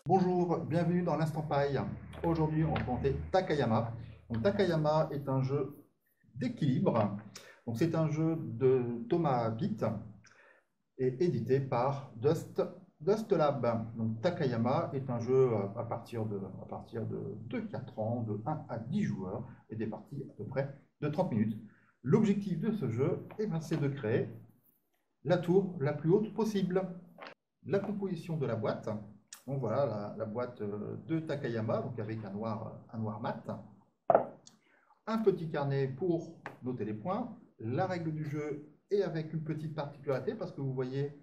Bonjour, bienvenue dans l'Instant Paille. Aujourd'hui, on va présenter Takayama. Donc, Takayama est un jeu d'équilibre. Donc, c'est un jeu de Thomas Pitt et édité par Dust Lab. Donc, Takayama est un jeu à partir de 4 ans, de 1 à 10 joueurs et des parties à peu près de 30 minutes. L'objectif de ce jeu, c'est de créer la tour la plus haute possible. La composition de la boîte. Donc voilà la boîte de Takayama, donc avec un noir mat. Un petit carnet pour noter les points. La règle du jeu est avec une petite particularité parce que vous voyez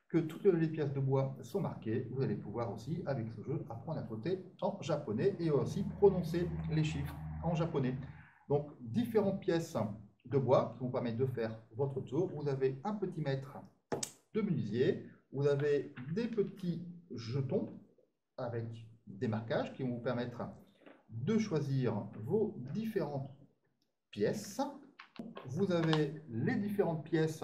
que toutes les pièces de bois sont marquées. Vous allez pouvoir aussi, avec ce jeu, apprendre à noter en japonais et aussi prononcer les chiffres en japonais. Donc, différentes pièces de bois qui vont permettre de faire votre tour. Vous avez un petit mètre de menuisier. Vous avez des petits jetons avec des marquages qui vont vous permettre de choisir vos différentes pièces. Vous avez les différentes pièces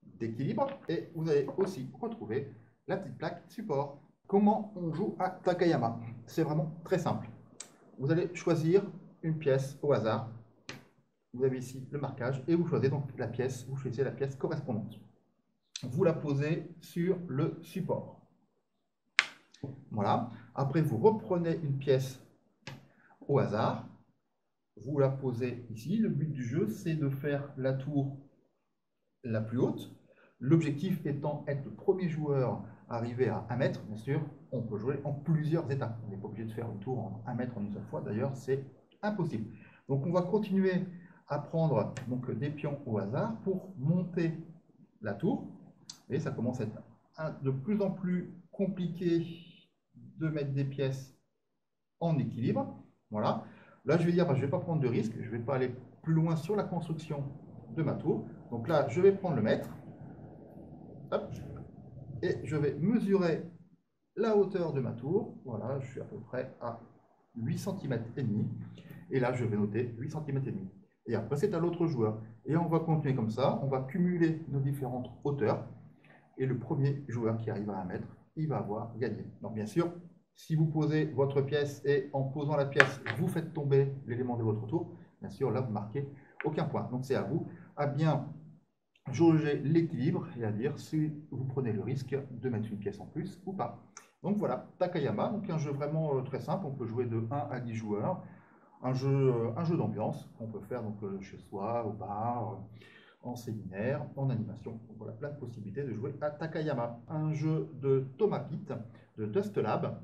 d'équilibre et vous allez aussi retrouver la petite plaque support. Comment on joue à Takayama? C'est vraiment très simple. Vous allez choisir une pièce au hasard. Vous avez ici le marquage et vous choisissez donc la pièce, vous choisissez la pièce correspondante. Vous la posez sur le support. Voilà. Après, vous reprenez une pièce au hasard. Vous la posez ici. Le but du jeu, c'est de faire la tour la plus haute. L'objectif étant être le premier joueur arrivé à 1 mètre. Bien sûr, on peut jouer en plusieurs étapes. On n'est pas obligé de faire une tour en 1 mètre en une seule fois. D'ailleurs, c'est impossible. Donc, on va continuer à prendre donc, des pions au hasard pour monter la tour. Et ça commence à être de plus en plus compliqué de mettre des pièces en équilibre. Voilà. Là, je vais dire, je ne vais pas prendre de risque. Je ne vais pas aller plus loin sur la construction de ma tour. Donc là, je vais prendre le mètre. Hop, et je vais mesurer la hauteur de ma tour. Voilà, je suis à peu près à 8 cm et demi. Et là, je vais noter 8 cm et demi. Et après, c'est à l'autre joueur. Et on va continuer comme ça. On va cumuler nos différentes hauteurs. Et le premier joueur qui arrive à 1 mètre, il va avoir gagné. Donc bien sûr, si vous posez votre pièce et en posant la pièce, vous faites tomber l'élément de votre tour, bien sûr, là, vous marquez aucun point. Donc c'est à vous à bien jauger l'équilibre et à dire si vous prenez le risque de mettre une pièce en plus ou pas. Donc voilà, Takayama, donc un jeu vraiment très simple. On peut jouer de 1 à 10 joueurs. Un jeu d'ambiance qu'on peut faire donc, chez soi, au bar, en séminaire, en animation. Donc voilà, plein de possibilités de jouer à Takayama. Un jeu de Thomas Pitt, de Dust Lab,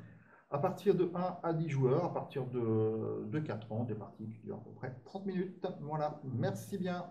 à partir de 1 à 10 joueurs, à partir de 4 ans, des parties qui durent à peu près 30 minutes. Voilà, merci bien.